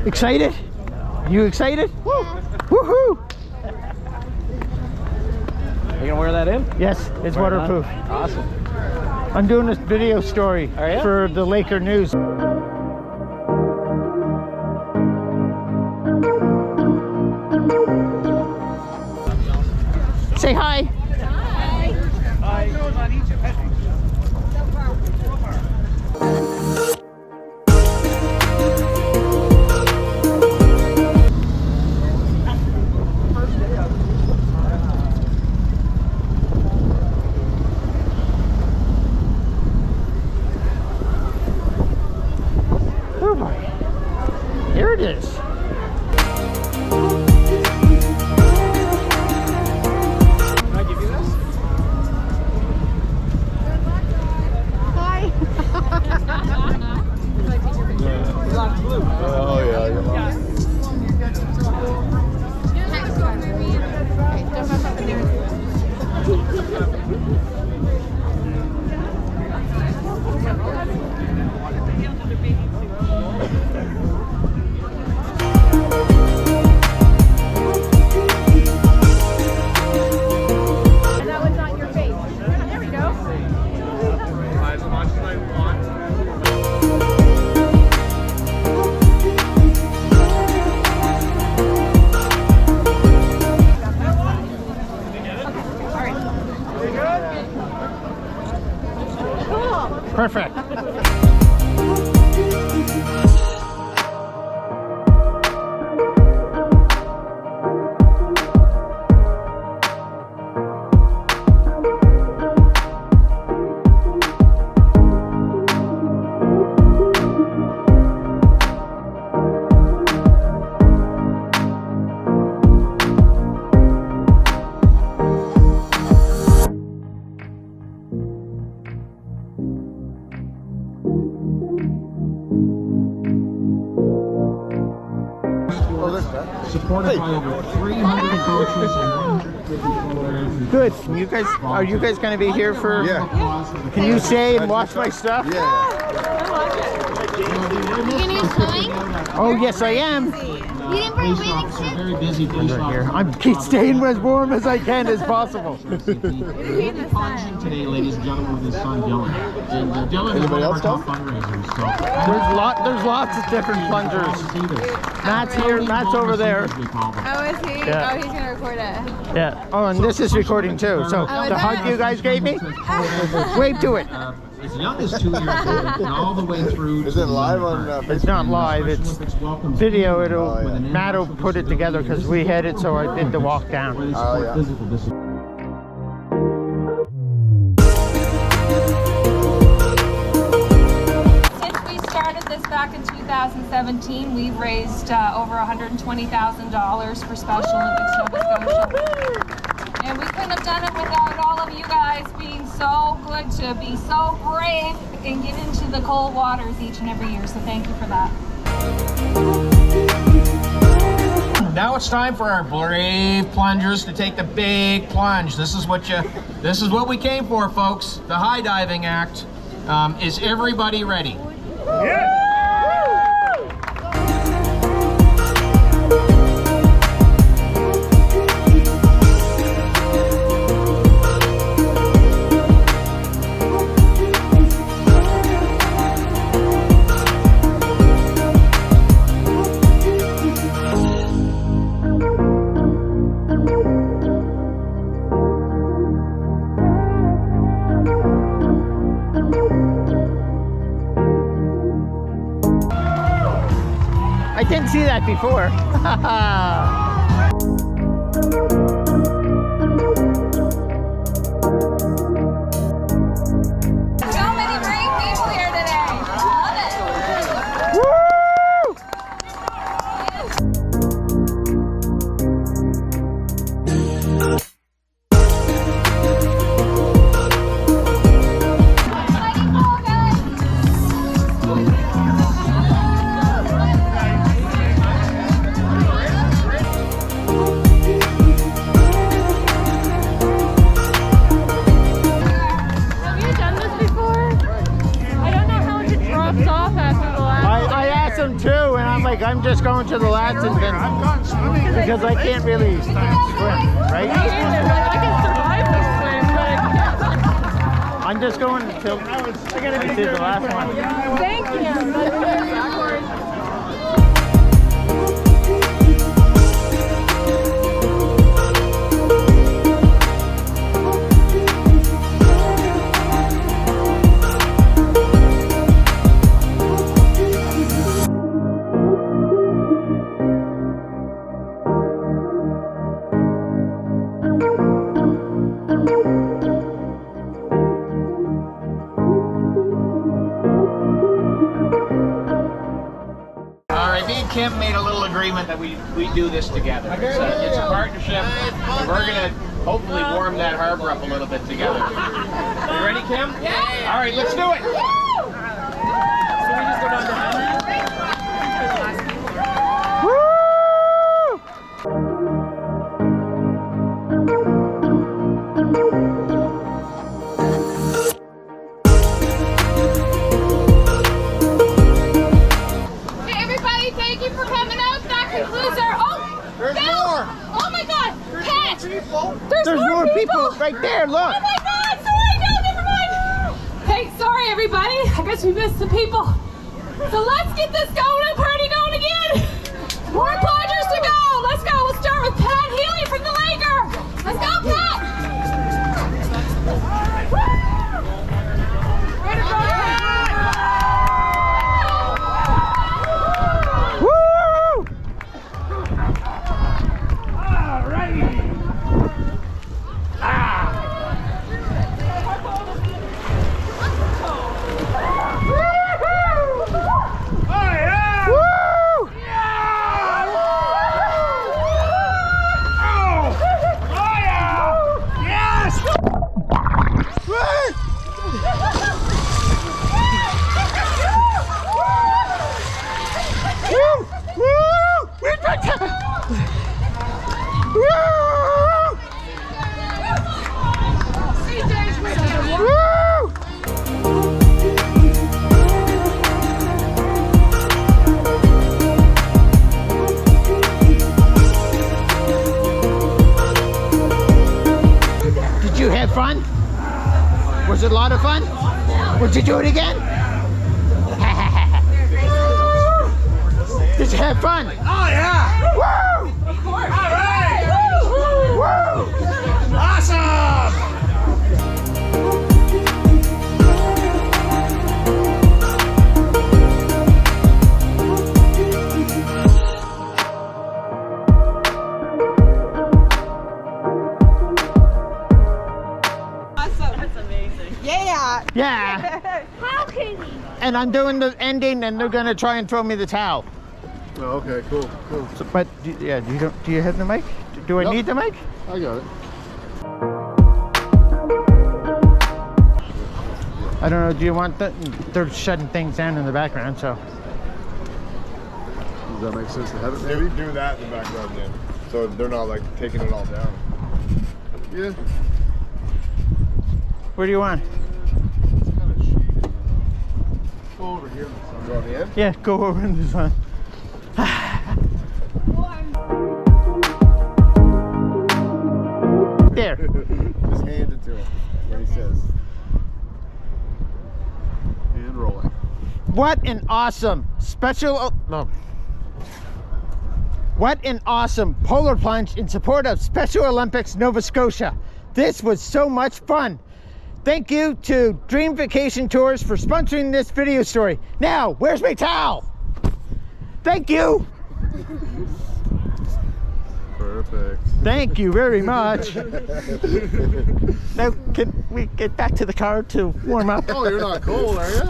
Excited? You excited? Woohoo! You gonna wear that in? Yes, it's waterproof. Awesome. I'm doing this video story Are you? for the Laker News. Say hi. Oh boy. Here it is. Perfect. Supported by over 300 coaches and 150 players. Good. You guys, are you guys going to be here for? Yeah. Can you say and watch my stuff? Yeah. Oh yes, I am. You didn't bring a bathing suit? Very busy police Here, I'm keep staying as warm as I can as possible. plunging today, ladies and gentlemen, with his son Dylan. And Dylan is one of our top fundraisers. So There's lots of different plungers. Matt's here. Matt's over there. Oh, is he? Yeah. Oh, he's gonna record it. Yeah. Oh, and this is recording too. So the hug you guys gave me, wave to it. As young as 2 years old, and all the way through. Is it live on Facebook? It's not live. It's video. Matt will put it together because we had it, so I did the walk down. Oh, yeah. Since we started this back in 2017, we've raised over $120,000 for Special Olympics Nova Scotia. And we couldn't have done it without all of you guys being so good to be so brave and get into the cold waters each and every year. So thank you for that. Now it's time for our brave plungers to take the big plunge. This is what we came for, folks. The high diving act. Is everybody ready? Yeah. I didn't see that before. So many brave people here today. Love it. them too, and I'm like, I'm just going to the last and then because I can't really swim, right? I can survive this swim, but I'm just going until I see the last one. thank you. Backwards. Kim made a little agreement that we do this together. It's a partnership, and we're gonna hopefully warm that harbor up a little bit together. You ready, Kim? Yeah. All right, let's do it. So we just go down to There's more people right there, look! Oh my god, sorry, no, never mind! Hey, sorry everybody, I guess we missed some people. So let's get this going and party going again! More plungers to go! Let's go, we'll start with Pat Healey from the Laker! Let's go, Pat! Way to go, Pat! Woo! Did you have fun? Was it a lot of fun? Would you do it again? Did you have fun? Oh yeah! Woo! Of course! All right! Woo! Awesome! Yeah. How can he? And I'm doing the ending, and they're gonna try and throw me the towel. Oh, okay, cool. So, but do you have the mic? Do I need the mic? I got it. I don't know. Do you want the? They're shutting things down in the background, so. Does that make sense to have it? Maybe do that in the background then, so they're not like taking it all down. Yeah. Where do you want? It's kind of shaded. Go over here in the sun. Go on the end? Yeah, go over in the sun. There. Just hand it to him when he says. And rolling. What an awesome special. No. What an awesome polar plunge in support of Special Olympics Nova Scotia. This was so much fun. Thank you to Dream Vacation Tours for sponsoring this video story. Now, where's my towel? Thank you. Perfect. Thank you very much. Now, can we get back to the car to warm up? Oh, you're not cold, are you?